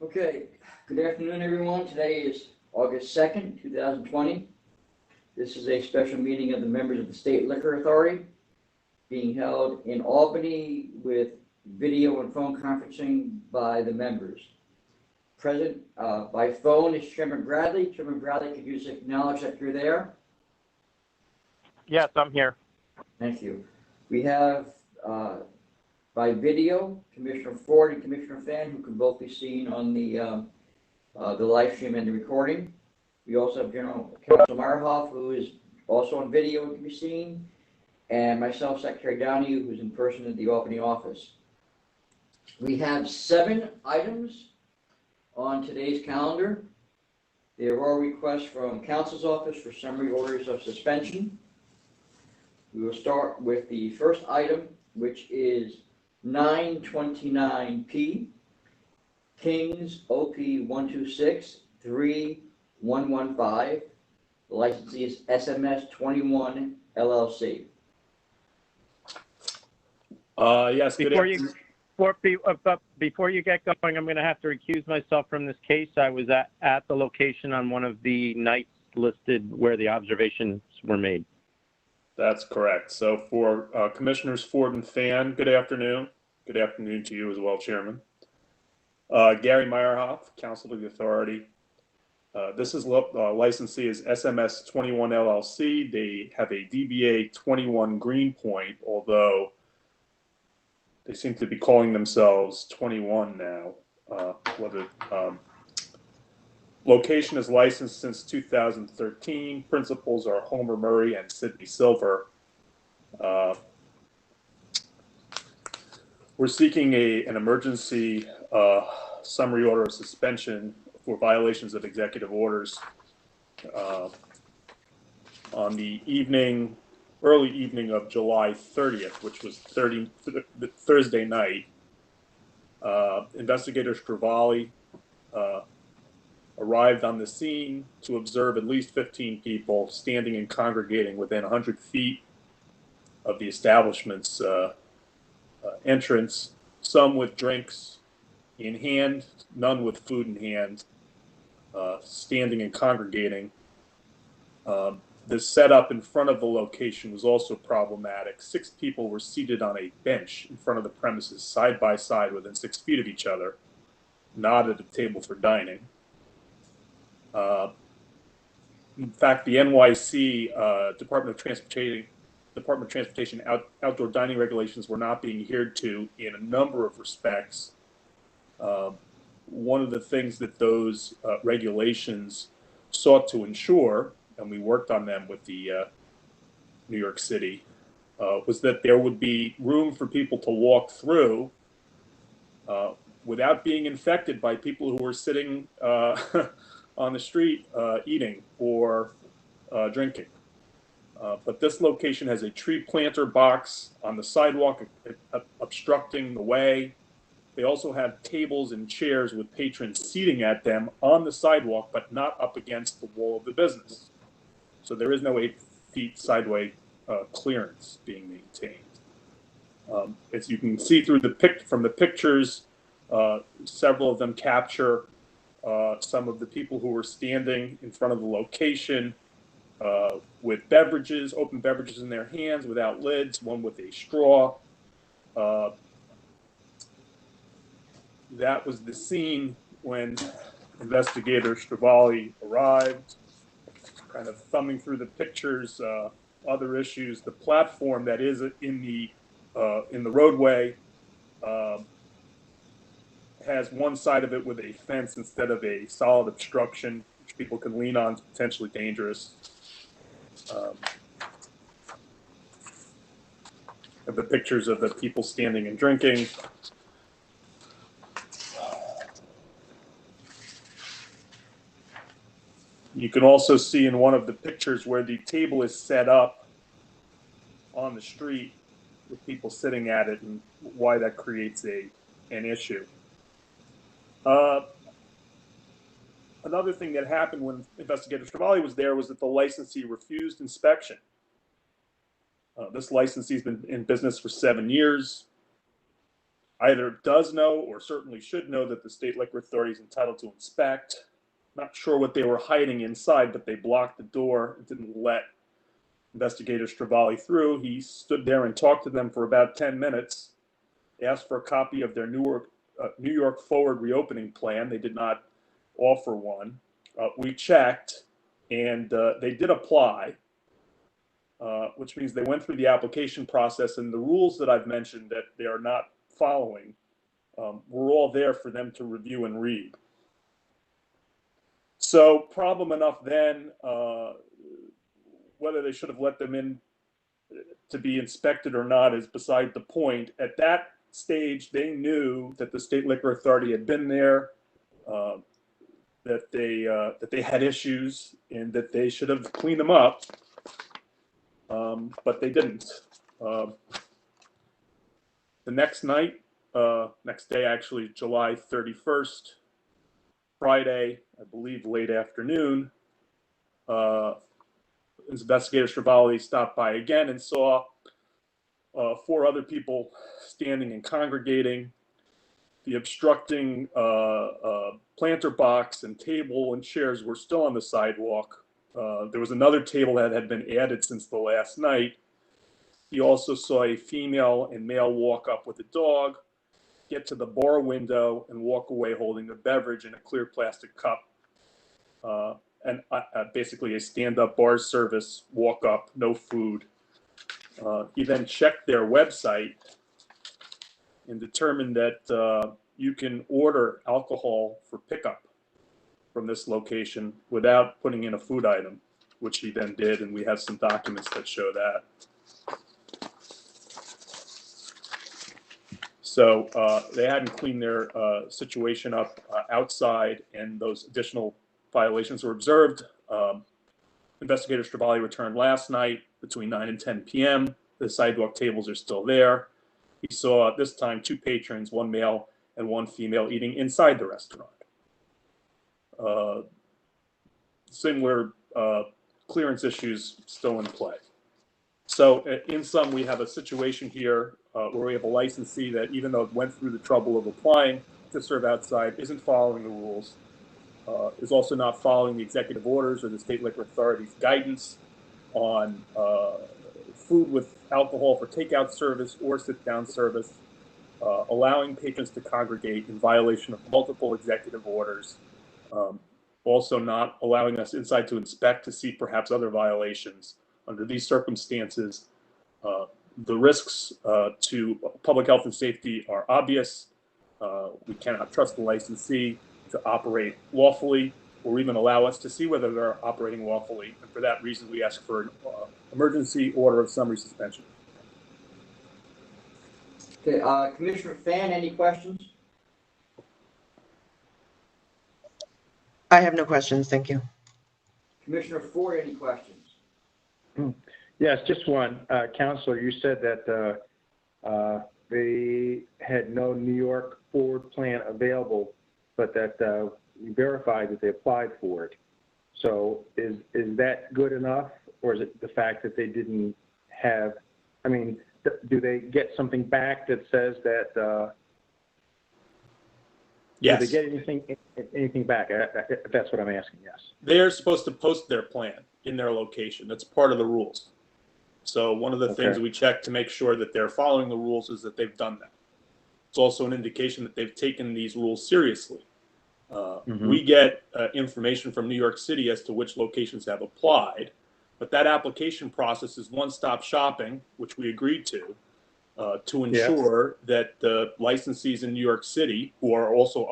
Okay, good afternoon, everyone. Today is August 2nd, 2020. This is a special meeting of the members of the State Liquor Authority being held in Albany with video and phone conferencing by the members. Present by phone is Chairman Bradley. Chairman Bradley, could you just acknowledge that you're there? Yes, I'm here. Thank you. We have by video, Commissioner Ford and Commissioner Fan, who can both be seen on the live stream and the recording. We also have General Counsel Meyerhoff, who is also on video and can be seen, and myself, Secretary Downey, who's in person at the Albany office. We have 7 items on today's calendar. There are requests from Counsel's Office for summary orders of suspension. We will start with the first item, which is 929P, Kings OP 126-3115. The licensee is SMS 21 LLC. Yes. Before you get going, I'm going to have to recuse myself from this case. I was at the location on one of the nights listed where the observations were made. That's correct. So for Commissioners Ford and Fan, good afternoon. Good afternoon to you as well, Chairman. Gary Meyerhoff, Counsel to the Authority. This is licensee is SMS 21 LLC. They have a DBA 21 Greenpoint, although they seem to be calling themselves 21 now. Location is licensed since 2013. Principals are Homer Murray and Sidney Silver. We're seeking an emergency summary order of suspension for violations of executive orders on the early evening of July 30th, which was Thursday night. Investigator Stravali arrived on the scene to observe at least 15 people standing and congregating within 100 feet of the establishment's entrance, some with drinks in hand, none with food in hand, standing and congregating. The setup in front of the location was also problematic. 6 people were seated on a bench in front of the premises, side by side, within 6 feet of each other, not at a table for dining. In fact, the NYC Department of Transportation outdoor dining regulations were not being adhered to in a number of respects. One of the things that those regulations sought to ensure, and we worked on them with the New York City, was that there would be room for people to walk through without being infected by people who were sitting on the street eating or drinking. But this location has a tree planter box on the sidewalk obstructing the way. They also have tables and chairs with patrons seating at them on the sidewalk, but not up against the wall of the business. So there is no 8 feet sideway clearance being maintained. As you can see from the pictures, several of them capture some of the people who were standing in front of the location with open beverages in their hands without lids, one with a straw. That was the scene when investigator Stravali arrived, kind of thumbing through the pictures, other issues. The platform that is in the roadway has one side of it with a fence instead of a solid obstruction, which people can lean on. It's potentially dangerous. Have the pictures of the people standing and drinking. You can also see in one of the pictures where the table is set up on the street with people sitting at it, and why that creates an issue. Another thing that happened when Investigator Stravali was there was that the licensee refused inspection. This licensee has been in business for 7 years. either does know or certainly should know that the State Liquor Authority is entitled to inspect. Not sure what they were hiding inside, but they blocked the door and didn't let Investigator Stravali through. He stood there and talked to them for about 10 minutes, asked for a copy of their New York forward reopening plan. They did not offer one. We checked, and they did apply, which means they went through the application process, and the rules that I've mentioned that they are not following were all there for them to review and read. So problem enough then, whether they should have let them in to be inspected or not is beside the point. At that stage, they knew that the State Liquor Authority had been there, that they had issues, and that they should have cleaned them up, but they didn't. The next night, next day actually, July 31st, Friday, I believe late afternoon, Investigator Stravali stopped by again and saw 4 other people standing and congregating. The obstructing planter box and table and chairs were still on the sidewalk. There was another table that had been added since the last night. He also saw a female and male walk up with a dog, get to the bar window, and walk away holding a beverage in a clear plastic cup. And basically a stand-up bar service, walk up, no food. He then checked their website and determined that you can order alcohol for pickup from this location without putting in a food item, which he then did, and we have some documents that show that. So they hadn't cleaned their situation up outside, and those additional violations were observed. Investigator Stravali returned last night between 9 and 10 p.m. The sidewalk tables are still there. He saw this time 2 patrons, 1 male and 1 female, eating inside the restaurant. Similar clearance issues still in play. So in sum, we have a situation here where we have a licensee that, even though it went through the trouble of applying to serve outside, isn't following the rules, is also not following the executive orders or the State Liquor Authority's guidance on food with alcohol for takeout service or sit-down service, allowing patrons to congregate in violation of multiple executive orders, also not allowing us inside to inspect to see perhaps other violations. Under these circumstances, the risks to public health and safety are obvious. We cannot trust the licensee to operate lawfully or even allow us to see whether they're operating lawfully. And for that reason, we ask for an emergency order of summary suspension. Okay, Commissioner Fan, any questions? I have no questions, thank you. Commissioner Ford, any questions? Yes, just one. Counselor, you said that they had no New York forward plan available, but that you verified that they applied for it. So is that good enough, or is it the fact that they didn't have, I mean, do they get something back that says that, Yes. do they get anything back? That's what I'm asking, yes. They're supposed to post their plan in their location. That's part of the rules. So one of the things we check to make sure that they're following the rules is that they've done that. It's also an indication that they've taken these rules seriously. We get information from New York City as to which locations have applied, but that application process is one-stop shopping, which we agreed to ensure that the licensees in New York City, who are also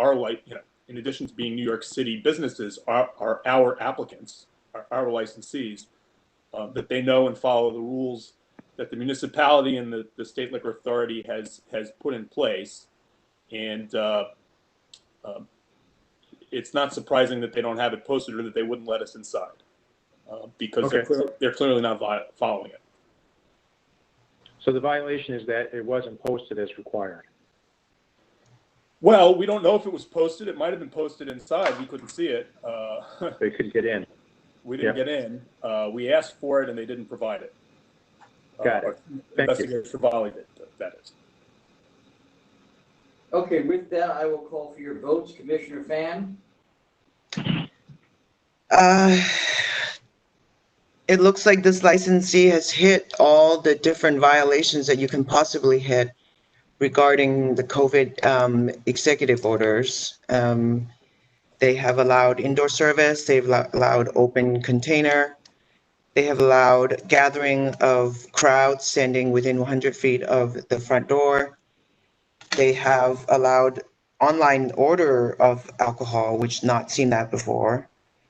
in addition to being New York City businesses, are our applicants, are our licensees, that they know and follow the rules that the municipality and the State Liquor Authority has put in place. And it's not surprising that they don't have it posted or that they wouldn't let us inside, because they're clearly not following it. So the violation is that it wasn't posted as required. Well, we don't know if it was posted. It might have been posted inside. We couldn't see it. They couldn't get in. We didn't get in. We asked for it, and they didn't provide it. Got it. Thank Investigator Stravali did, that is. Okay, with that, I will call for your votes. Commissioner Fan, Uh, It looks like this licensee has hit all the different violations that you can possibly hit regarding the COVID executive orders. They have allowed indoor service, they've allowed open container, they have allowed gathering of crowds standing within 100 feet of the front door. They have allowed online order of alcohol, which not seen that before,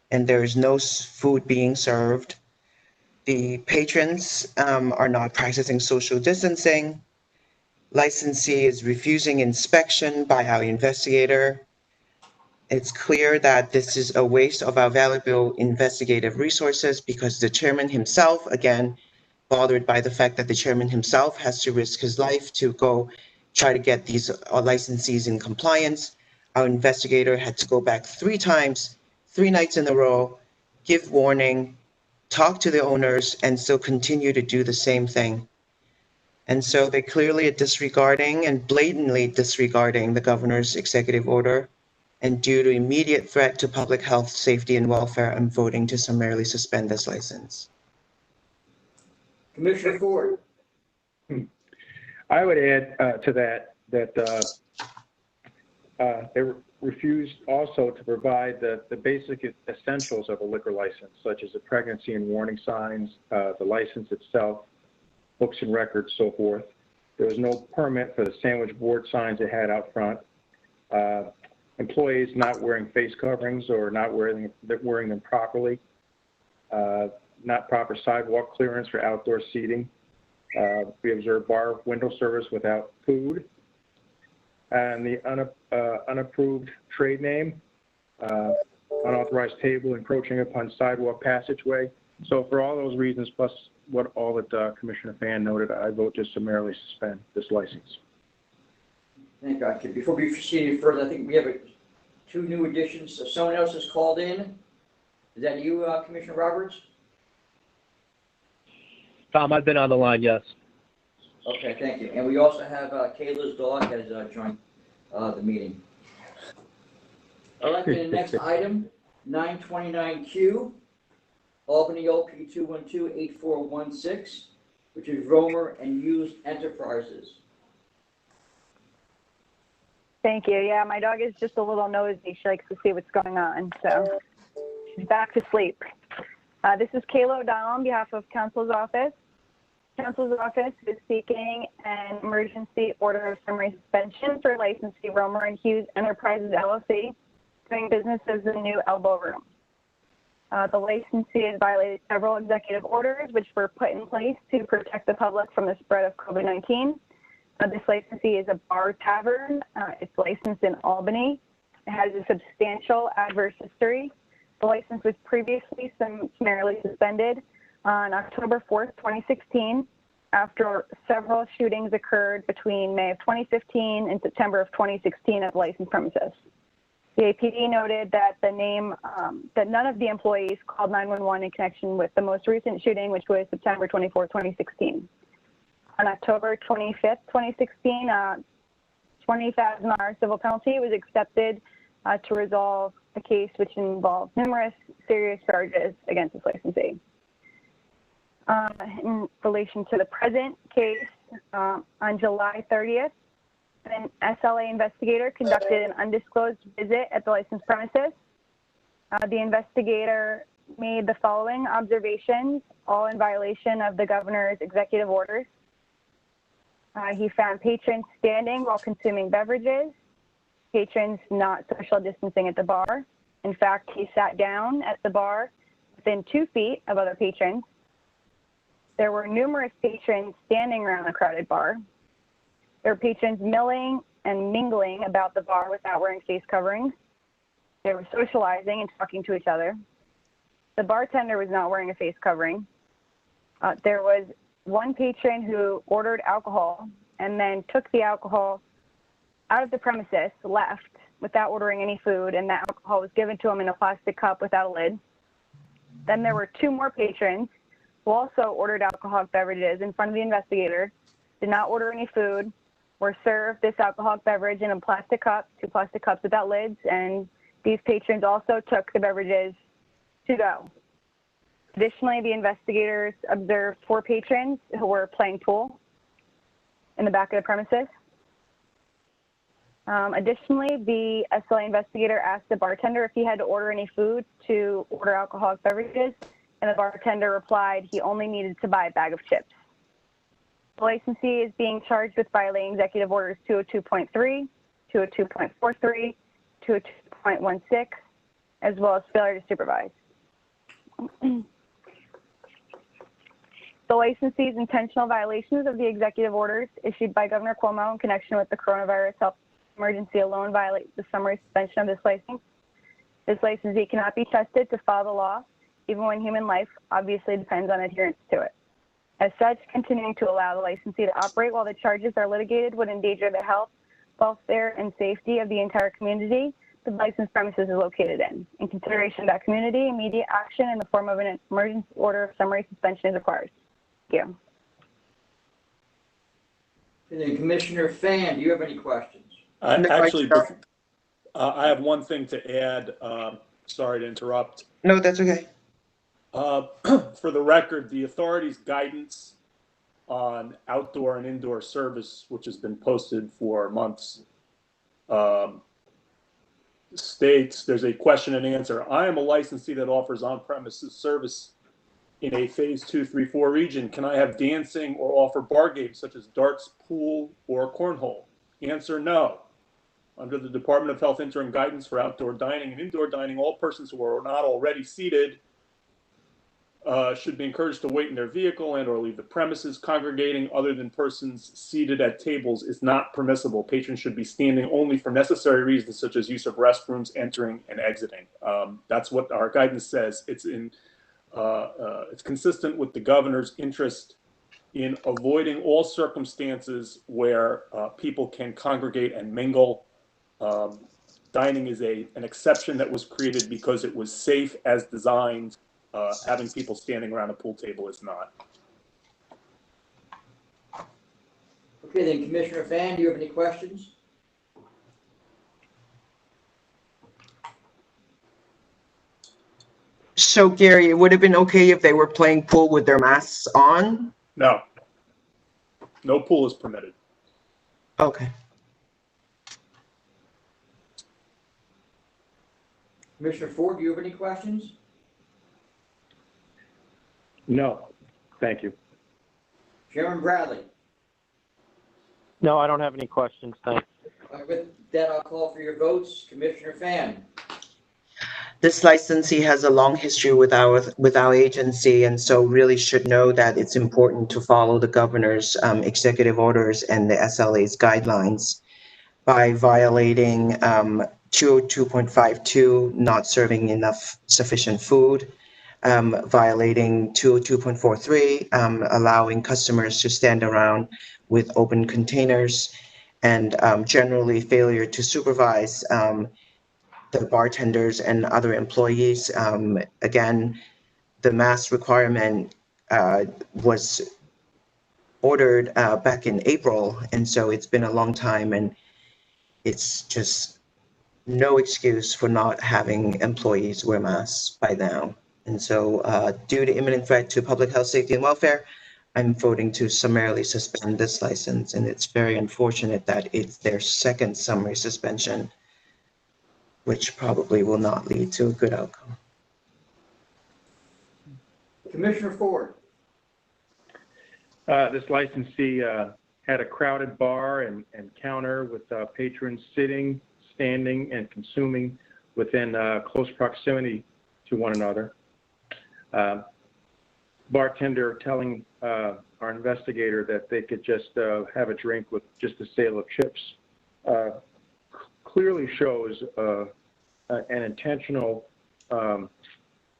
and there is no food being served. The patrons are not practicing social distancing. Licensee is refusing inspection by our investigator. It's clear that this is a waste of our valuable investigative resources because the chairman himself, again, bothered by the fact that the chairman himself has to risk his life to go try to get these licensees in compliance. Our investigator had to go back 3 times, 3 nights in a row, give warning, talk to the owners, and still continue to do the same thing. And so they clearly are disregarding and blatantly disregarding the governor's executive order. And due to immediate threat to public health, safety, and welfare, I'm voting to summarily suspend this license. Commissioner Ford, I would add to that they refused also to provide the basic essentials of a liquor license, such as the pregnancy and warning signs, the license itself, books and records, so forth. There was no permit for the sandwich board signs they had out front. Employees not wearing face coverings or not wearing them properly. Not proper sidewalk clearance for outdoor seating. We observed bar window service without food. And the unapproved trade name, unauthorized table encroaching upon sidewalk passageway. So for all those reasons, plus what all that Commissioner Fan noted, I vote to summarily suspend this license. thank God. Before we proceed any further, I think we have 2 new additions. So someone else has called in. Is that you, Commissioner Roberts? Tom, I've been on the line, yes. Okay, thank you. And we also have Kayla's dog has joined the meeting. All right, then the next item, 929Q, Albany OP 212-8416, which is Romer and Hughes Enterprises. Thank you. Yeah, my dog is just a little nosy. She likes to see what's going on, so she's back to sleep. This is Kayla O'Donnell on behalf of Council's office. Council's office is seeking an emergency order of summary suspension for licensee Romer and Hughes Enterprises LLC, doing business as the New Elbow Room. The licensee has violated several executive orders which were put in place to protect the public from the spread of COVID-19. This licensee is a bar tavern. It's licensed in Albany. It has a substantial adverse history. The license was previously summarily suspended on October 4th, 2016, after several shootings occurred between May of 2015 and September of 2016 at the licensed premises. The APD noted that that none of the employees called 911 in connection with the most recent shooting, which was September 24, 2016. On October 25th, 2016, $20,000 civil penalty was accepted to resolve the case, which involved numerous serious charges against this licensee. In relation to the present case, on July 30th, an SLA investigator conducted an undisclosed visit at the licensed premises. The investigator made the following observations, all in violation of the governor's executive orders. He found patrons standing while consuming beverages, patrons not social distancing at the bar. In fact, he sat down at the bar within 2 feet of other patrons. There were numerous patrons standing around the crowded bar. There were patrons milling and mingling about the bar without wearing face coverings. They were socializing and talking to each other. The bartender was not wearing a face covering. There was one patron who ordered alcohol and then took the alcohol out of the premises, left without ordering any food, and that alcohol was given to him in a plastic cup without a lid. Then there were 2 more patrons who also ordered alcoholic beverages in front of the investigator, did not order any food, were served this alcoholic beverage in a plastic cup, 2 plastic cups without lids, and these patrons also took the beverages to go. Additionally, the investigators observed 4 patrons who were playing pool in the back of the premises. Additionally, the SLA investigator asked the bartender if he had to order any food to order alcoholic beverages, and the bartender replied he only needed to buy a bag of chips. The licensee is being charged with violating Executive Orders 202.3, 202.43, 202.16, as well as failure to supervise. The licensee's intentional violations of the executive orders issued by Governor Cuomo in connection with the coronavirus health emergency alone violate the summary suspension of this license. This licensee cannot be trusted to follow the law, even when human life obviously depends on adherence to it. As such, continuing to allow the licensee to operate while the charges are litigated would endanger the health, welfare, and safety of the entire community the licensed premises is located in. In consideration of that community, immediate action in the form of an emergency order of summary suspension is required. Thank you. And then Commissioner Fan, do you have any questions? Actually, I have one thing to add. Sorry to interrupt. No, that's okay. For the record, the authority's guidance on outdoor and indoor service, which has been posted for months, states, there's a question and answer. I am a licensee that offers on-premises service in a phase 2, 3, 4 region. Can I have dancing or offer bar games such as darts, pool, or cornhole? Answer, no. Under the Department of Health interim guidance for outdoor dining and indoor dining, all persons who are not already seated should be encouraged to wait in their vehicle and or leave the premises. Congregating other than persons seated at tables is not permissible. Patrons should be standing only for necessary reasons such as use of restrooms, entering, and exiting. That's what our guidance says. It's consistent with the governor's interest in avoiding all circumstances where people can congregate and mingle. Dining is an exception that was created because it was safe as designed. Having people standing around a pool table is not. Okay, then Commissioner Fan, do you have any questions? So Gary, it would have been okay if they were playing pool with their masks on? No. No pool is permitted. Okay. Commissioner Ford, do you have any questions? No, thank you. Chairman Bradley? No, I don't have any questions, thanks. With that, I'll call for your votes. Commissioner Fan? This licensee has a long history with our agency, and so really should know that it's important to follow the governor's executive orders and the SLA's guidelines. By violating 202.52, not serving enough sufficient food, violating 202.43, allowing customers to stand around with open containers, and generally failure to supervise the bartenders and other employees. Again, the mask requirement was ordered back in April, and so it's been a long time, and it's just no excuse for not having employees wear masks by now. And so due to imminent threat to public health, safety, and welfare, I'm voting to summarily suspend this license, and it's very unfortunate that it's their second summary suspension, which probably will not lead to a good outcome. Commissioner Ford? This licensee had a crowded bar and counter with patrons sitting, standing, and consuming within close proximity to one another. Bartender telling our investigator that they could just have a drink with just a sale of chips clearly shows an intentional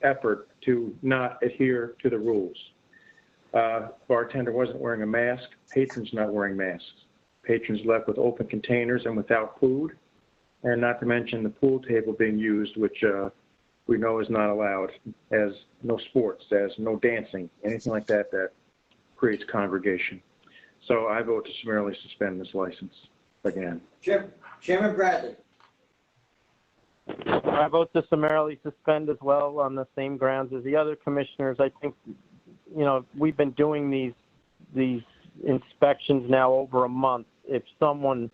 effort to not adhere to the rules. Bartender wasn't wearing a mask, patrons not wearing masks. Patrons left with open containers and without food, and not to mention the pool table being used, which we know is not allowed, as no sports, as no dancing, anything like that that creates congregation. So I vote to summarily suspend this license again. Chairman Bradley. I vote to summarily suspend as well on the same grounds as the other commissioners. I think, you know, we've been doing these inspections now over a month. If someone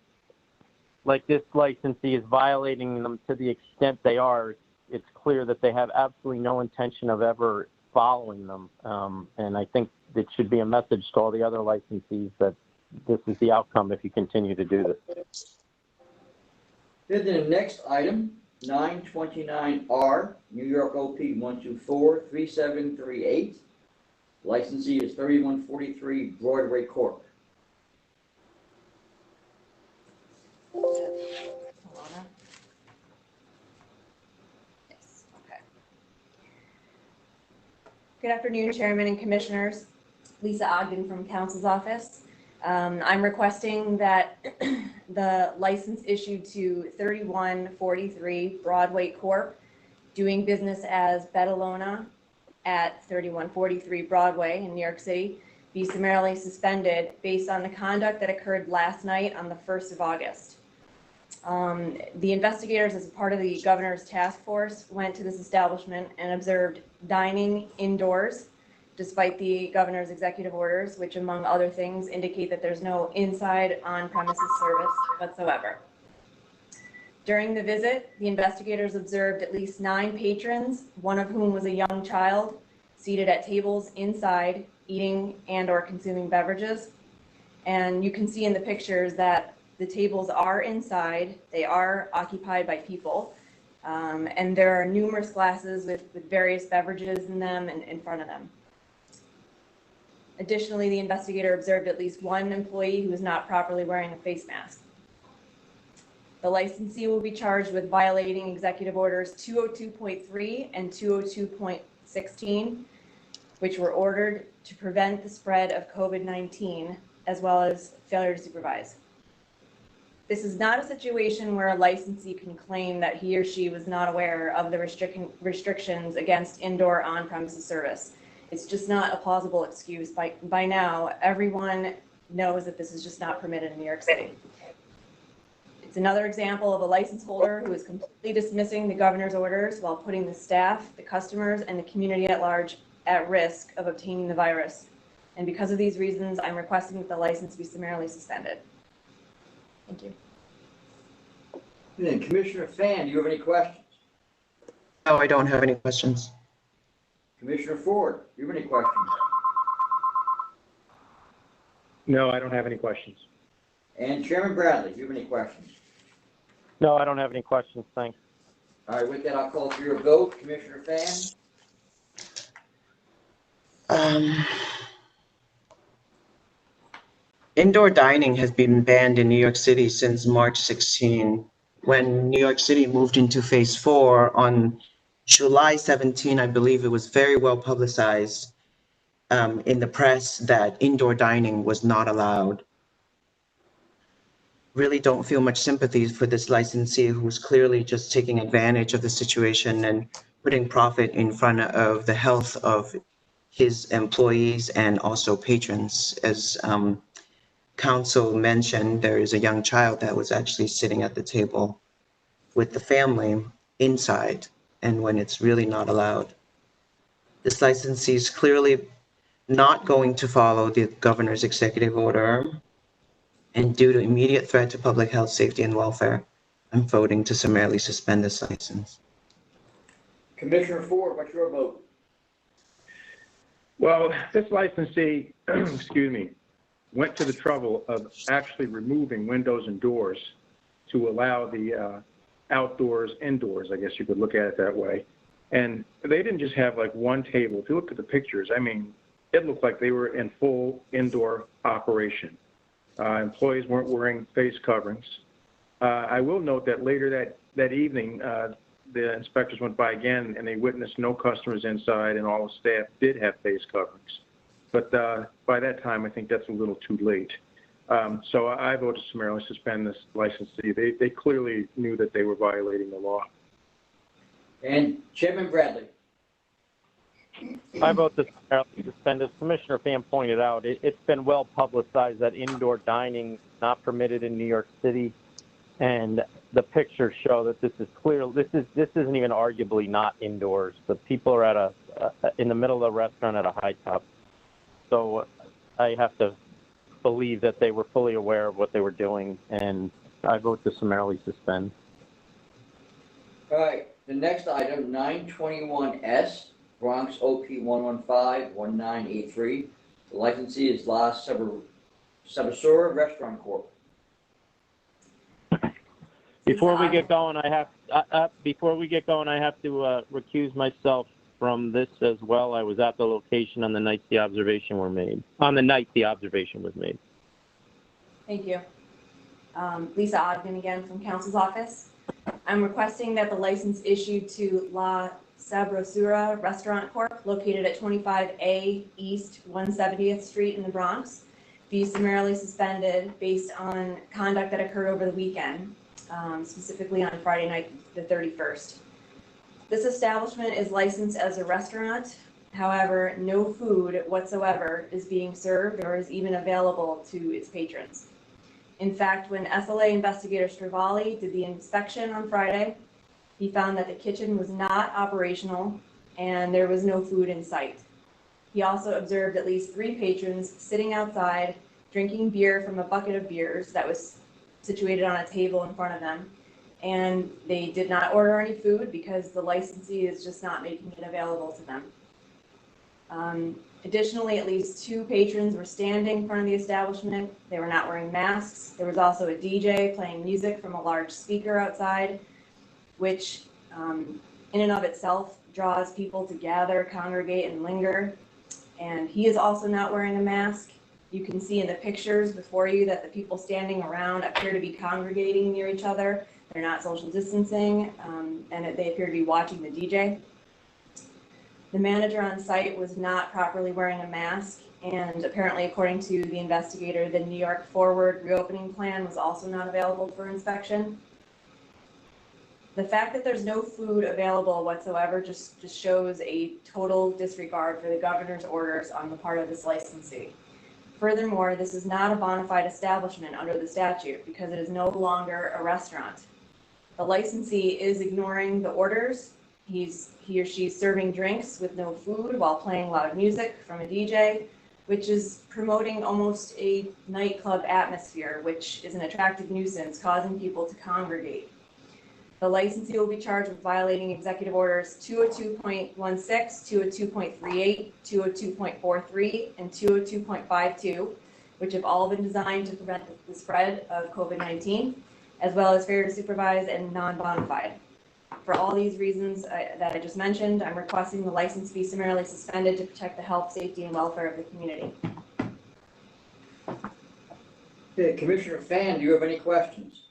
like this licensee is violating them to the extent they are, it's clear that they have absolutely no intention of ever following them. And I think it should be a message to all the other licensees that this is the outcome if you continue to do this. Then the next item, 929R, New York OP 1243738. Licensee is 3143 Broadway Corp. Alana? Yes, okay. Good afternoon, Chairman and Commissioners. Lisa Ogden from Counsel's Office. I'm requesting that the license issued to 3143 Broadway Corp., doing business as Betalona at 3143 Broadway in New York City, be summarily suspended based on the conduct that occurred last night on the 1st of August. The investigators, as a part of the governor's task force, went to this establishment and observed dining indoors, despite the governor's executive orders, which among other things indicate that there's no inside on-premises service whatsoever. During the visit, the investigators observed at least 9 patrons, one of whom was a young child, seated at tables inside, eating and or consuming beverages. And you can see in the pictures that the tables are inside, they are occupied by people, and there are numerous glasses with various beverages in them and in front of them. Additionally, the investigator observed at least 1 employee who was not properly wearing a face mask. The licensee will be charged with violating Executive Orders 202.3 and 202.16, which were ordered to prevent the spread of COVID-19, as well as failure to supervise. This is not a situation where a licensee can claim that he or she was not aware of the restrictions against indoor on-premises service. It's just not a plausible excuse. By now, everyone knows that this is just not permitted in New York City. It's another example of a license holder who is completely dismissing the governor's orders while putting the staff, the customers, and the community at large at risk of obtaining the virus. And because of these reasons, I'm requesting that the license be summarily suspended. Thank you. And then Commissioner Fan, do you have any questions? No, I don't have any questions. Commissioner Ford, do you have any questions? No, I don't have any questions. And Chairman Bradley, do you have any questions? No, I don't have any questions. Thanks. All right, with that, I'll call for your vote. Commissioner Fan? Indoor dining has been banned in New York City since March 16. When New York City moved into phase 4 on July 17, I believe it was very well publicized in the press that indoor dining was not allowed. Really don't feel much sympathy for this licensee who's clearly just taking advantage of the situation and putting profit in front of the health of his employees and also patrons. As counsel mentioned, there is a young child that was actually sitting at the table with the family inside, and when it's really not allowed. This licensee is clearly not going to follow the governor's executive order, and due to immediate threat to public health, safety, and welfare, I'm voting to summarily suspend this license. Commissioner Ford, what's your vote? Well, this licensee, excuse me, went to the trouble of actually removing windows and doors to allow the outdoors, indoors, I guess you could look at it that way. And they didn't just have like one table. If you look at the pictures, I mean, it looked like they were in full indoor operation. Employees weren't wearing face coverings. I will note that later that evening, the inspectors went by again and they witnessed no customers inside and all the staff did have face coverings. But by that time, I think that's a little too late. So I vote to summarily suspend this licensee. They clearly knew that they were violating the law. And Chairman Bradley? I vote to summarily suspend. As Commissioner Fan pointed out, it's been well publicized that indoor dining is not permitted in New York City, and the pictures show that this is clear. This isn't even arguably not indoors. The people are at in the middle of the restaurant at a high top. So I have to believe that they were fully aware of what they were doing, and I vote to summarily suspend. All right, the next item, 921S, Bronx OP 115-1983. The licensee is La Sabasura Restaurant Corp. Before we get going, I have to recuse myself from this as well. I was at the location on the night the observation was made. Thank you. Lisa Ogden again from Council's office. I'm requesting that the license issued to La Sabrosura Restaurant Corp. located at 25A East 170th Street in the Bronx be summarily suspended based on conduct that occurred over the weekend, specifically on Friday night, the 31st. This establishment is licensed as a restaurant. However, no food whatsoever is being served or is even available to its patrons. In fact, when SLA investigator Stravali did the inspection on Friday, he found that the kitchen was not operational and there was no food in sight. He also observed at least 3 patrons sitting outside, drinking beer from a bucket of beers that was situated on a table in front of them. And they did not order any food because the licensee is just not making it available to them. Additionally, at least 2 patrons were standing in front of the establishment. They were not wearing masks. There was also a DJ playing music from a large speaker outside, which in and of itself draws people to gather, congregate, and linger. And he is also not wearing a mask. You can see in the pictures before you that the people standing around appear to be congregating near each other. They're not social distancing, and they appear to be watching the DJ. The manager on site was not properly wearing a mask, and apparently, according to the investigator, the New York Forward reopening plan was also not available for inspection. The fact that there's no food available whatsoever just shows a total disregard for the governor's orders on the part of this licensee. Furthermore, this is not a bona fide establishment under the statute because it is no longer a restaurant. The licensee is ignoring the orders. He or she is serving drinks with no food while playing loud music from a DJ, which is promoting almost a nightclub atmosphere, which is an attractive nuisance, causing people to congregate. The licensee will be charged with violating Executive Orders 202.16, 202.38, 202.43, and 202.52, which have all been designed to prevent the spread of COVID-19, as well as failure to supervise and non-bona fide. For all these reasons that I just mentioned, I'm requesting the license be summarily suspended to protect the health, safety, and welfare of the community. Okay, Commissioner Fan, do you have any questions?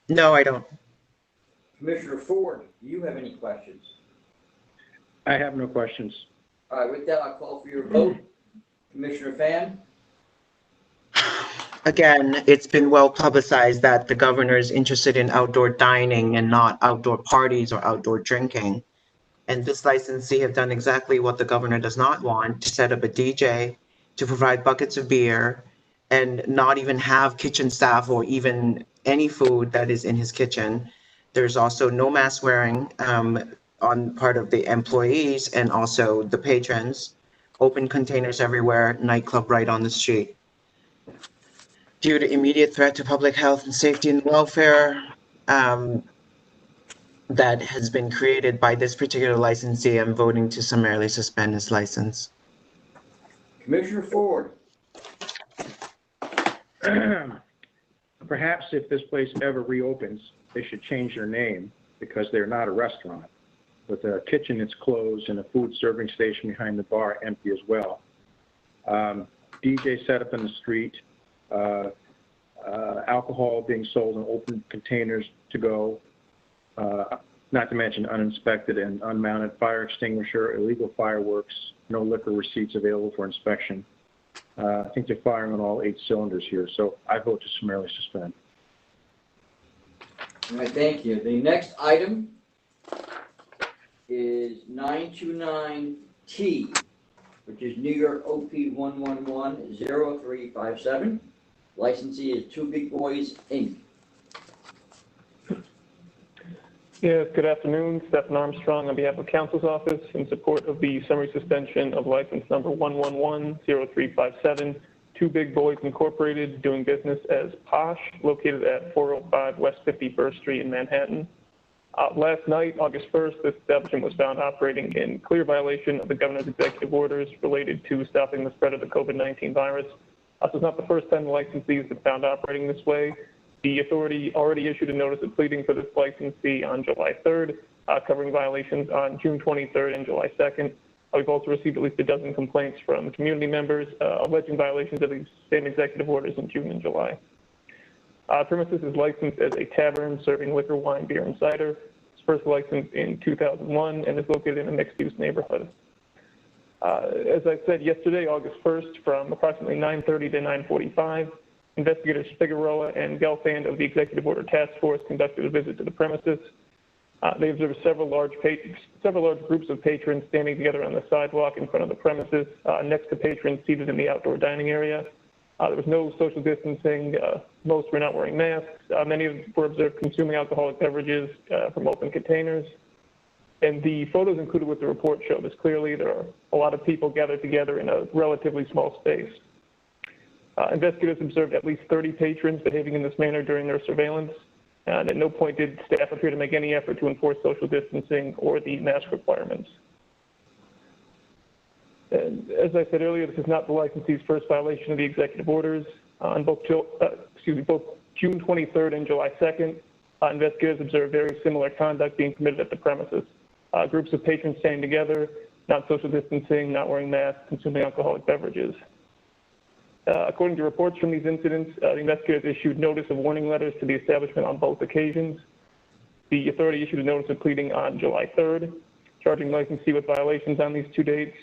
No, I don't. Commissioner Ford, do you have any questions? I have no questions. All right, with that, I'll call for your vote. Commissioner Fan? Again, it's been well publicized that the governor is interested in outdoor dining and not outdoor parties or outdoor drinking. And this licensee have done exactly what the governor does not want, to set up a DJ, to provide buckets of beer, and not even have kitchen staff or even any food that is in his kitchen. There's also no mask wearing on part of the employees and also the patrons. Open containers everywhere, nightclub right on the street. Due to immediate threat to public health and safety and welfare that has been created by this particular licensee, I'm voting to summarily suspend his license. Commissioner Ford? Perhaps if this place ever reopens, they should change their name because they're not a restaurant. With the kitchen that's closed and a food serving station behind the bar empty as well. DJ set up in the street, alcohol being sold in open containers to go, not to mention uninspected and unmounted fire extinguisher, illegal fireworks, no liquor receipts available for inspection. I think they're firing on all 8 cylinders here, so I vote to summarily suspend. All right, thank you. The next item is 929T, which is New York OP 1110357. Licensee is Two Big Boys, Inc. Yes, good afternoon. Stephen Armstrong on behalf of Counsel's Office in support of the summary suspension of license number 1110357, Two Big Boys Incorporated, doing business as Posh, located at 405 West 51st Street in Manhattan. Last night, August 1st, this establishment was found operating in clear violation of the governor's executive orders related to stopping the spread of the COVID-19 virus. This is not the first time the licensees have found operating this way. The authority already issued a notice of pleading for this licensee on July 3rd, covering violations on June 23rd and July 2nd. We've also received at least a dozen complaints from community members alleging violations of these same executive orders in June and July. Premises is licensed as a tavern serving liquor, wine, beer, and cider. It's first licensed in 2001 and is located in a mixed-use neighborhood. As I said yesterday, August 1st, from approximately 9:30 to 9:45, investigators Figueroa and Gelfand of the Executive Order Task Force conducted a visit to the premises. They observed several large groups of patrons standing together on the sidewalk in front of the premises, next to patrons seated in the outdoor dining area. There was no social distancing. Most were not wearing masks. Many were observed consuming alcoholic beverages from open containers. And the photos included with the report show this clearly. There are a lot of people gathered together in a relatively small space. Investigators observed at least 30 patrons behaving in this manner during their surveillance, and at no point did staff appear to make any effort to enforce social distancing or the mask requirements. And as I said earlier, this is not the licensee's first violation of the executive orders. On both June 23rd and July 2nd, investigators observed very similar conduct being committed at the premises. Groups of patrons standing together, not social distancing, not wearing masks, consuming alcoholic beverages. According to reports from these incidents, the investigators issued notice of warning letters to the establishment on both occasions. The authority issued a notice of pleading on July 3rd, charging the licensee with violations on these two dates.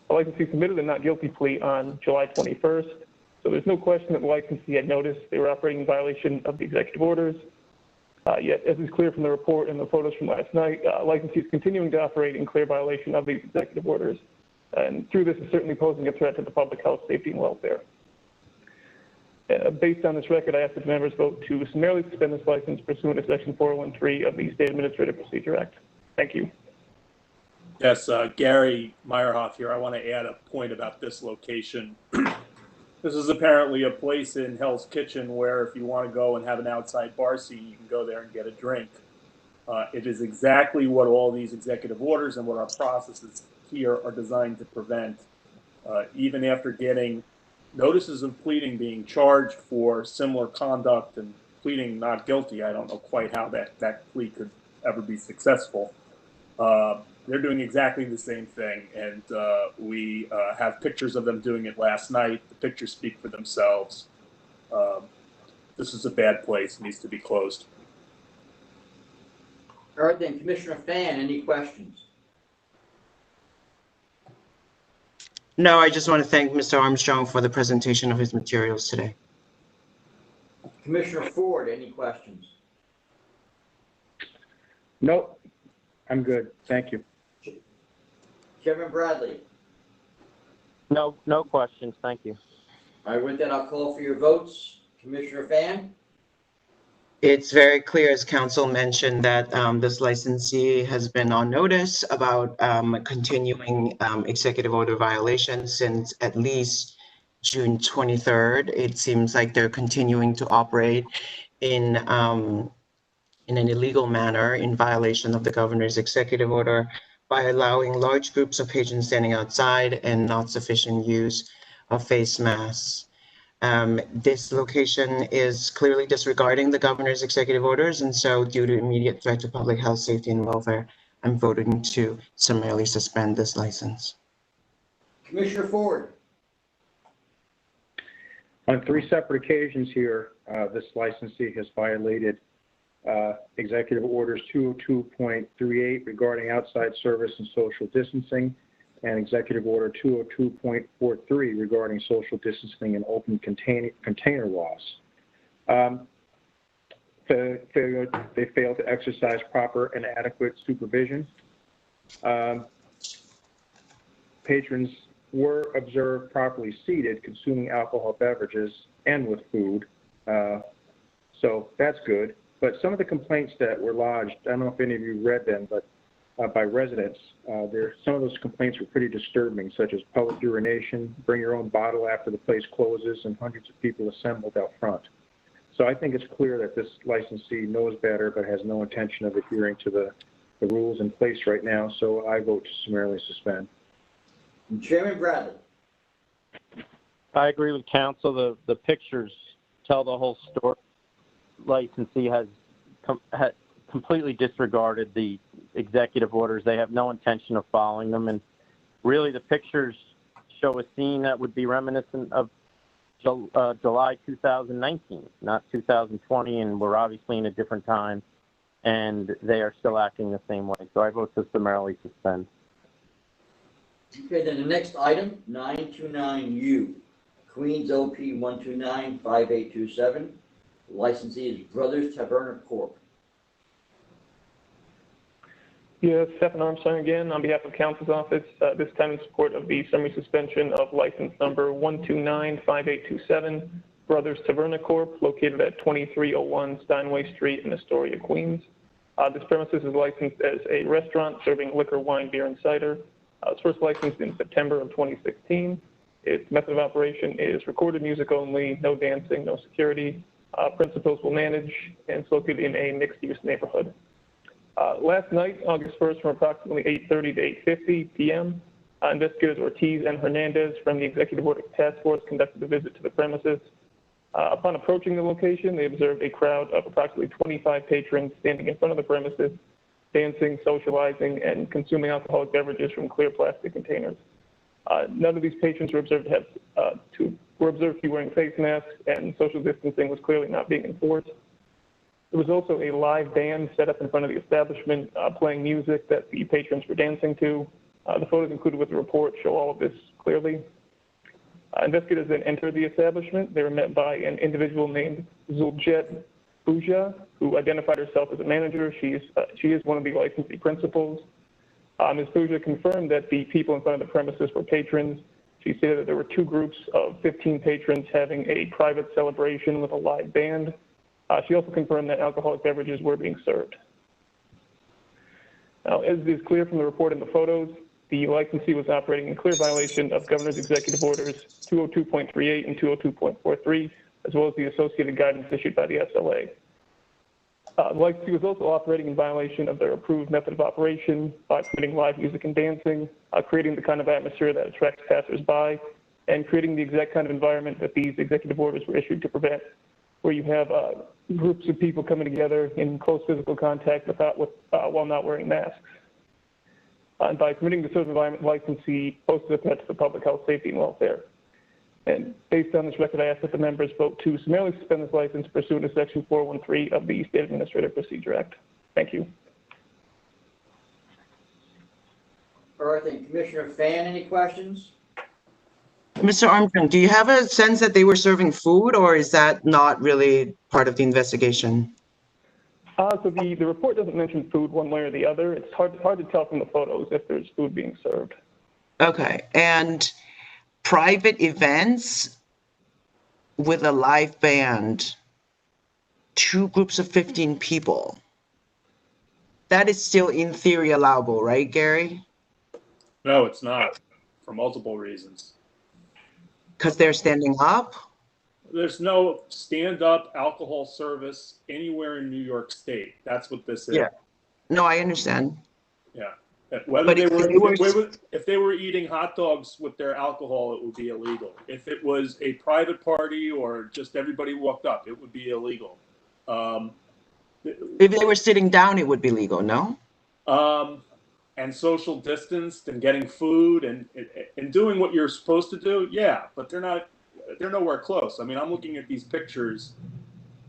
The licensee submitted a not guilty plea on July 21st, so there's no question that the licensee had noticed they were operating in violation of the executive orders. Yet, as is clear from the report and the photos from last night, licensee is continuing to operate in clear violation of these executive orders, and through this is certainly posing a threat to the public health, safety, and welfare. Based on this record, I ask that members vote to summarily suspend this license pursuant to Section 413 of the State Administrative Procedure Act. Thank you. Yes, Gary Meyerhoff here. I want to add a point about this location. This is apparently a place in Hell's Kitchen where if you want to go and have an outside bar scene, you can go there and get a drink. It is exactly what all these executive orders and what our processes here are designed to prevent. Even after getting notices of pleading being charged for similar conduct and pleading not guilty, I don't know quite how that plea could ever be successful. They're doing exactly the same thing, and we have pictures of them doing it last night. The pictures speak for themselves. This is a bad place. It needs to be closed. All right, then, Commissioner Fan, any questions? No, I just want to thank Mr. Armstrong for the presentation of his materials today. Commissioner Ford, any questions? Nope, I'm good. Thank you. Chairman Bradley? No questions. Thank you. All right, with that, I'll call for your votes. Commissioner Fan? It's very clear, as council mentioned, that this licensee has been on notice about continuing executive order violations since at least June 23rd. It seems like they're continuing to operate in an illegal manner in violation of the governor's executive order by allowing large groups of patrons standing outside and not sufficient use of face masks. This location is clearly disregarding the governor's executive orders, and so due to immediate threat to public health, safety, and welfare, I'm voting to summarily suspend this license. Commissioner Ford? On 3 separate occasions here, this licensee has violated Executive Orders 202.38 regarding outside service and social distancing, and Executive Order 202.43 regarding social distancing and open container laws. They failed to exercise proper and adequate supervision. Patrons were observed properly seated, consuming alcohol beverages and with food. So that's good. But some of the complaints that were lodged, I don't know if any of you read them, but by residents, some of those complaints were pretty disturbing, such as public urination, bring your own bottle after the place closes, and hundreds of people assembled out front. So I think it's clear that this licensee knows better but has no intention of adhering to the rules in place right now, so I vote to summarily suspend. And Chairman Bradley. I agree with council. The pictures tell the whole story. Licensee has completely disregarded the executive orders. They have no intention of following them. And really the pictures show a scene that would be reminiscent of July 2019, not 2020. And we're obviously in a different time and they are still acting the same way. So I vote to summarily suspend. Okay, then the next item, 929U, Queens OP 1295827. Licensee is Brothers Taverna Corp. Yes, Stephen Armstrong again on behalf of council's office, this time in support of the summary suspension of license number 1295827, Brothers Taverna Corp., located at 2301 Steinway Street in Astoria, Queens. This premises is licensed as a restaurant serving liquor, wine, beer, and cider. It was first licensed in September of 2016. Its method of operation is recorded music only, no dancing, no security. Principals will manage, and it's located in a mixed-use neighborhood. Last night, August 1st, from approximately 8:30 to 8:50 p.m., investigators Ortiz and Hernandez from the Executive Order Task Force conducted a visit to the premises. Upon approaching the location, they observed a crowd of approximately 25 patrons standing in front of the premises, dancing, socializing, and consuming alcoholic beverages from clear plastic containers. None of these patrons were observed to be wearing face masks, and social distancing was clearly not being enforced. There was also a live band set up in front of the establishment playing music that the patrons were dancing to. The photos included with the report show all of this clearly. Investigators then entered the establishment. They were met by an individual named Zuljet Buja, who identified herself as a manager. She is one of the licensee principals. Ms. Buja confirmed that the people in front of the premises were patrons. She stated that there were two groups of 15 patrons having a private celebration with a live band. She also confirmed that alcoholic beverages were being served. Now, as is clear from the report and the photos, the licensee was operating in clear violation of Governor's Executive Orders 202.38 and 202.43, as well as the associated guidance issued by the SLA. The licensee was also operating in violation of their approved method of operation by permitting live music and dancing, creating the kind of atmosphere that attracts passersby, and creating the exact kind of environment that these executive orders were issued to prevent, where you have groups of people coming together in close physical contact while not wearing masks. And by permitting the sort of environment, licensee poses a threat to the public health, safety, and welfare. And based on this record, I ask that the members vote to summarily suspend this license pursuant to Section 413 of the State Administrative Procedure Act. Thank you. All right, then Commissioner Fan, any questions? Mr. Armstrong, do you have a sense that they were serving food, or is that not really part of the investigation? So the report doesn't mention food one way or the other. It's hard to tell from the photos if there's food being served. Okay, and private events with a live band, two groups of 15 people, that is still in theory allowable, right, Gary? No, it's not, for multiple reasons. Because they're standing up? There's no stand-up alcohol service anywhere in New York State. That's what this is. Yeah. No, I understand. Yeah. Whether But if they were eating hot dogs with their alcohol, it would be illegal. If it was a private party or just everybody walked up, it would be illegal. If they were sitting down, it would be legal, no? And social distanced and getting food and doing what you're supposed to do, yeah, but they're nowhere close. I mean, I'm looking at these pictures.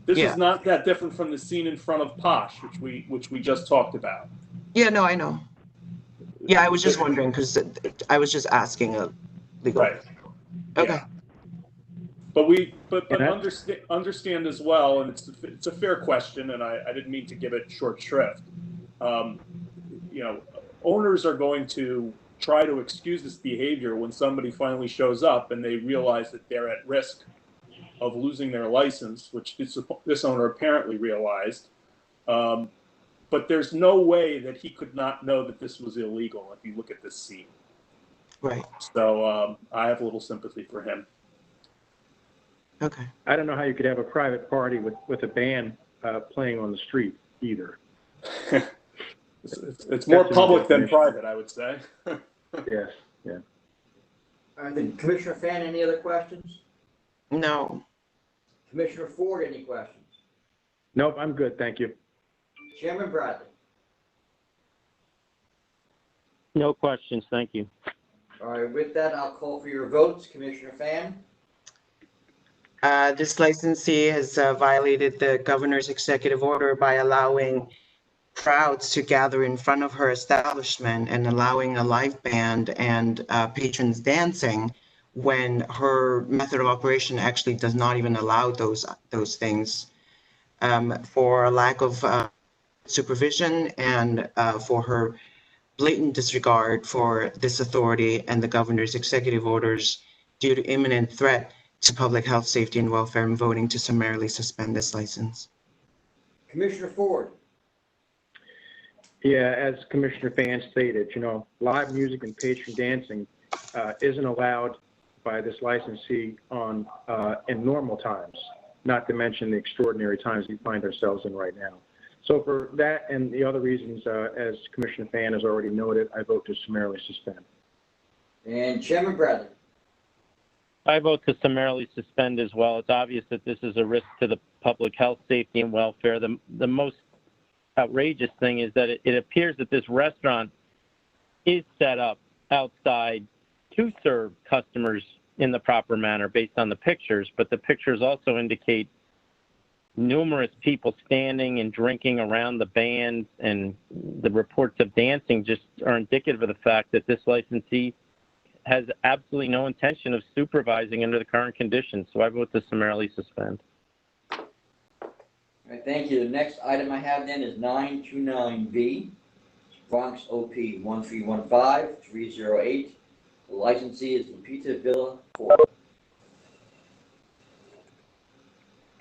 This is not that different from the scene in front of Posh, which we just talked about. Yeah, no, I know. Yeah, I was just wondering because I was just asking a legal. Right. Okay. Yeah. But understand as well, and it's a fair question, and I didn't mean to give it short shrift. owners are going to try to excuse this behavior when somebody finally shows up and they realize that they're at risk of losing their license, which this owner apparently realized. But there's no way that he could not know that this was illegal if you look at this scene. Right. So I have a little sympathy for him. Okay. I don't know how you could have a private party with a band playing on the street either. It's more That's public than definition. private, I would say. Yes, yeah. All right, then Commissioner Fan, any other questions? No. Commissioner Ford, any questions? Nope, I'm good, thank you. Chairman Bradley? No questions, thank you. All right, with that, I'll call for your votes. Commissioner Fan? This licensee has violated the governor's executive order by allowing crowds to gather in front of her establishment and allowing a live band and patrons dancing when her method of operation actually does not even allow those things, for a lack of supervision and for her blatant disregard for this authority and the governor's executive orders due to imminent threat to public health, safety, and welfare, and voting to summarily suspend this license. Commissioner Ford? Yeah, as Commissioner Fan stated, live music and patron dancing isn't allowed by this licensee in normal times, not to mention the extraordinary times we find ourselves in right now. So for that and the other reasons, as Commissioner Fan has already noted, I vote to summarily suspend. And Chairman Bradley? I vote to summarily suspend as well. It's obvious that this is a risk to the public health, safety, and welfare. The most outrageous thing is that it appears that this restaurant is set up outside to serve customers in the proper manner based on the pictures, but the pictures also indicate numerous people standing and drinking around the band, and the reports of dancing just are indicative of the fact that this licensee has absolutely no intention of supervising under the current conditions. So I vote to summarily suspend. All right, thank you. The next item I have then is 929B, Bronx OP 1315308. The licensee is Lupita Villa 4.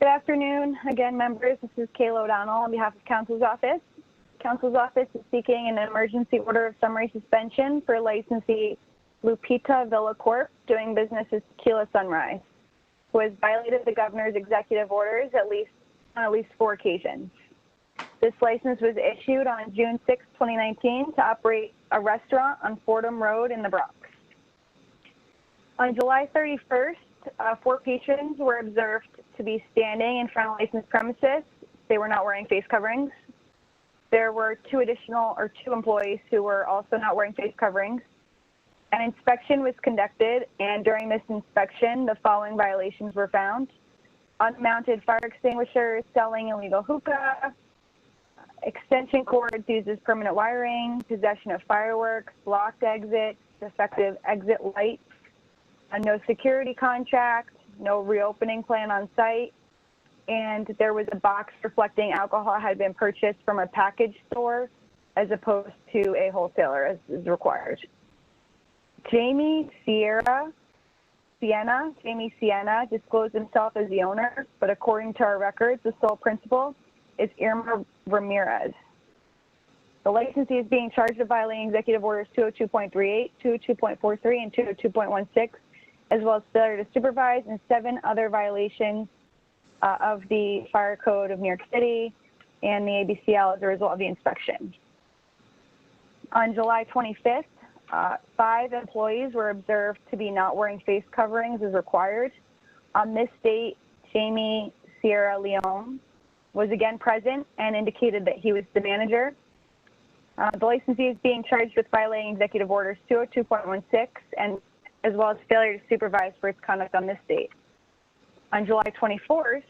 Good afternoon, again, members. This is Kayla O'Donnell on behalf of Counsel's Office. Counsel's Office is seeking an emergency order of summary suspension for licensee Lupita Villa Corp., doing business as Tequila Sunrise, who has violated the governor's executive orders on at least 4 occasions. This license was issued on June 6, 2019 to operate a restaurant on Fordham Road in the Bronx. On July 31st, 4 patrons were observed to be standing in front of licensed premises. They were not wearing face coverings. There were 2 employees who were also not wearing face coverings. An inspection was conducted, and during this inspection, the following violations were found: unmounted fire extinguishers, selling illegal hookah, extension cords used as permanent wiring, possession of fireworks, blocked exits, defective exit lights, a no security contract, no reopening plan on site, and there was a box reflecting alcohol had been purchased from a package store as opposed to a wholesaler as is required. Jamie Sienna disclosed himself as the owner, but according to our records, the sole principal is Irma Ramirez. The licensee is being charged with violating Executive Orders 202.38, 202.43, and 202.16, as well as failure to supervise, and 7 other violations of the Fire Code of New York City and the ABCL as a result of the inspection. On July 25th, 5 employees were observed to be not wearing face coverings as required. On this date, Jamie Sierra Leone was again present and indicated that he was the manager. The licensee is being charged with violating Executive Orders 202.16 and as well as failure to supervise for its conduct on this date. On July 24th,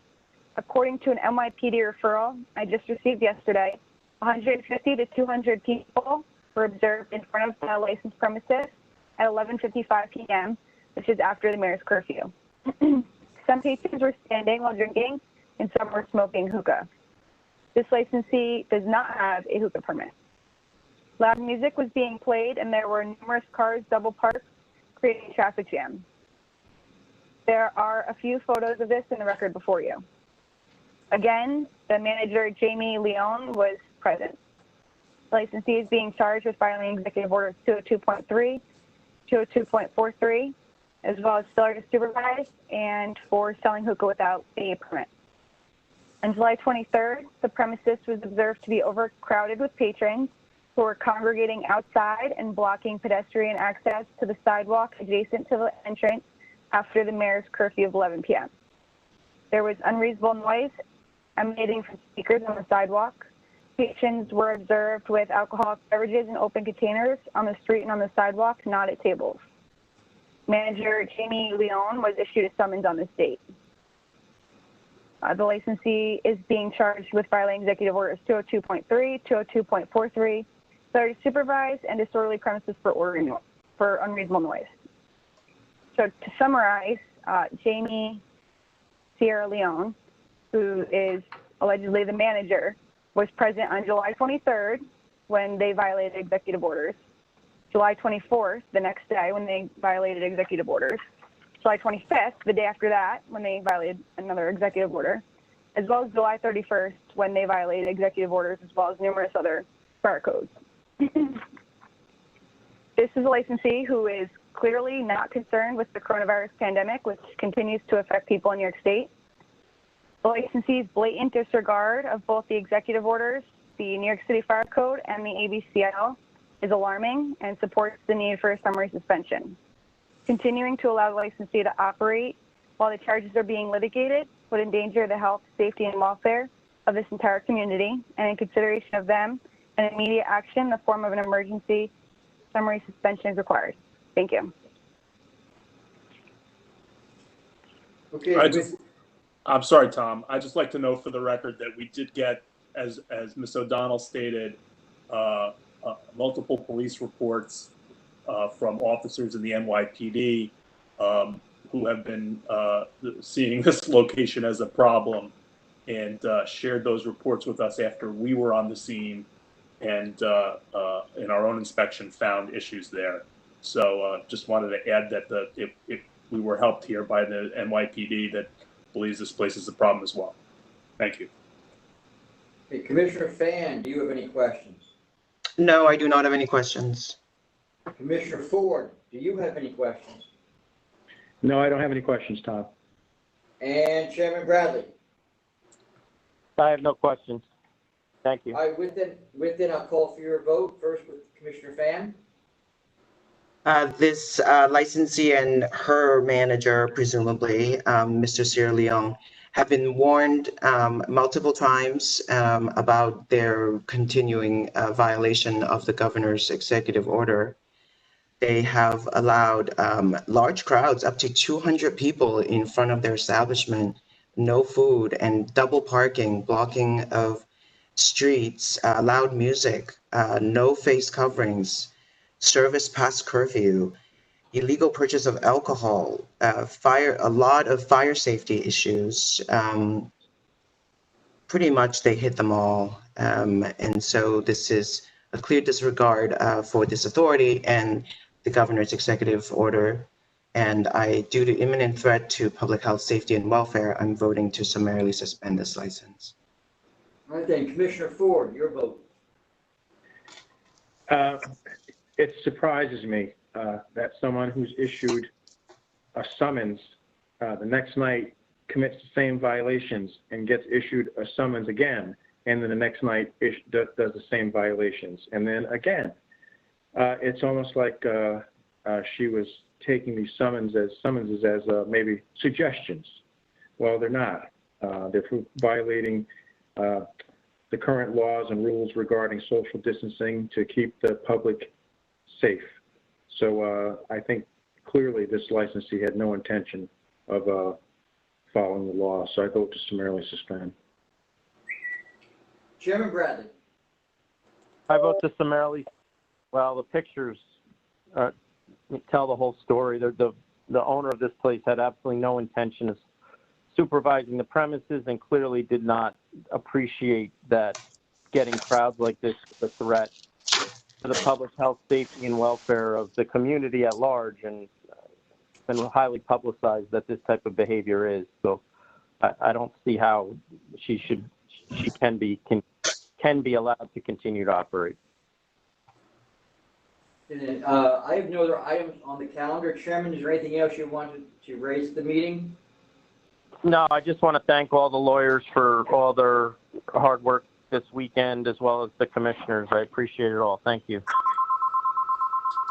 according to an NYPD referral I just received yesterday, 150 to 200 people were observed in front of the licensed premises at 11:55 p.m., which is after the mayor's curfew. Some patrons were standing while drinking, and some were smoking hookah. This licensee does not have a hookah permit. Loud music was being played and there were numerous cars double parked, creating a traffic jam. There are a few photos of this in the record before you. Again, the manager, Jamie Leone, was present. The licensee is being charged with violating Executive Orders 202.3, 202.43, as well as failure to supervise and for selling hookah without a permit. On July 23rd, the premises was observed to be overcrowded with patrons who were congregating outside and blocking pedestrian access to the sidewalk adjacent to the entrance after the mayor's curfew of 11 p.m. There was unreasonable noise emanating from speakers on the sidewalk. Patrons were observed with alcoholic beverages in open containers on the street and on the sidewalk, not at tables. Manager Jamie Leone was issued a summons on this date. The licensee is being charged with violating Executive Orders 202.3, 202.43, failure to supervise, and disorderly premises for unreasonable noise. So to summarize, Jamie Sierra Leone, who is allegedly the manager, was present on July 23rd when they violated executive orders, July 24th, the next day, when they violated executive orders, July 25th, the day after that, when they violated another executive order, as well as July 31st, when they violated executive orders, as well as numerous other fire codes. This is a licensee who is clearly not concerned with the coronavirus pandemic, which continues to affect people in New York State. The licensee's blatant disregard of both the executive orders, the New York City Fire Code, and the ABCL is alarming and supports the need for a summary suspension. Continuing to allow the licensee to operate while the charges are being litigated would endanger the health, safety, and welfare of this entire community, and in consideration of them, an immediate action in the form of an emergency summary suspension is required. Thank you. Okay, I'm sorry, Tom. I'd just like to know for the record that we did get, as Ms. O'Donnell stated, multiple police reports from officers in the NYPD who have been seeing this location as a problem and shared those reports with us after we were on the scene and in our own inspection found issues there. So just wanted to add that if we were helped here by the NYPD that believes this place is a problem as well. Thank you. Okay, Commissioner Fan, do you have any questions? No, I do not have any questions. Commissioner Ford, do you have any questions? No, I don't have any questions, Tom. And Chairman Bradley? I have no questions. Thank you. All right, with that, I'll call for your vote. First with Commissioner Fan. This licensee and her manager, presumably, Mr. Sierra Leone, have been warned multiple times about their continuing violation of the governor's executive order. They have allowed large crowds, up to 200 people in front of their establishment, no food, and double parking, blocking of streets, loud music, no face coverings, service past curfew, illegal purchase of alcohol, a lot of fire safety issues. Pretty much they hit them all. And so this is a clear disregard for this authority and the governor's executive order. And due to imminent threat to public health, safety, and welfare, I'm voting to summarily suspend this license. All right then, Commissioner Ford, your vote. It surprises me that someone who's issued a summons the next night commits the same violations and gets issued a summons again, and then the next night does the same violations, and then again. It's almost like she was taking these summonses as maybe suggestions. Well, they're not. They're violating the current laws and rules regarding social distancing to keep the public safe. So I think clearly this licensee had no intention of following the law. So I vote to summarily suspend. Chairman Bradley. I vote to summarily. Well, the pictures tell the whole story. The owner of this place had absolutely no intention of supervising the premises and clearly did not appreciate that getting crowds like this is a threat to the public health, safety, and welfare of the community at large, and it's been highly publicized that this type of behavior is. So I don't see how she can be allowed to continue to operate. And then, I have no other items on the calendar. Chairman, is there anything else you wanted to raise at the meeting? No, I just want to thank all the lawyers for all their hard work this weekend, as well as the commissioners. I appreciate it all. Thank you.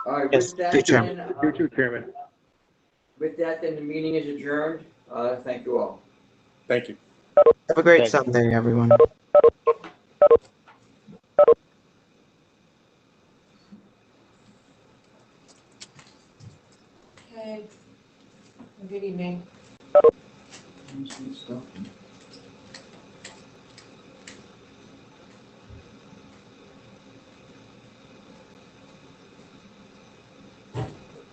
All right, Yes, with that, good, Chairman. then, You too, Chairman. with that, then the meeting is adjourned. Thank you all. Thank you. Have a great Thank you. Sunday, everyone. Okay. Good evening. Stuff.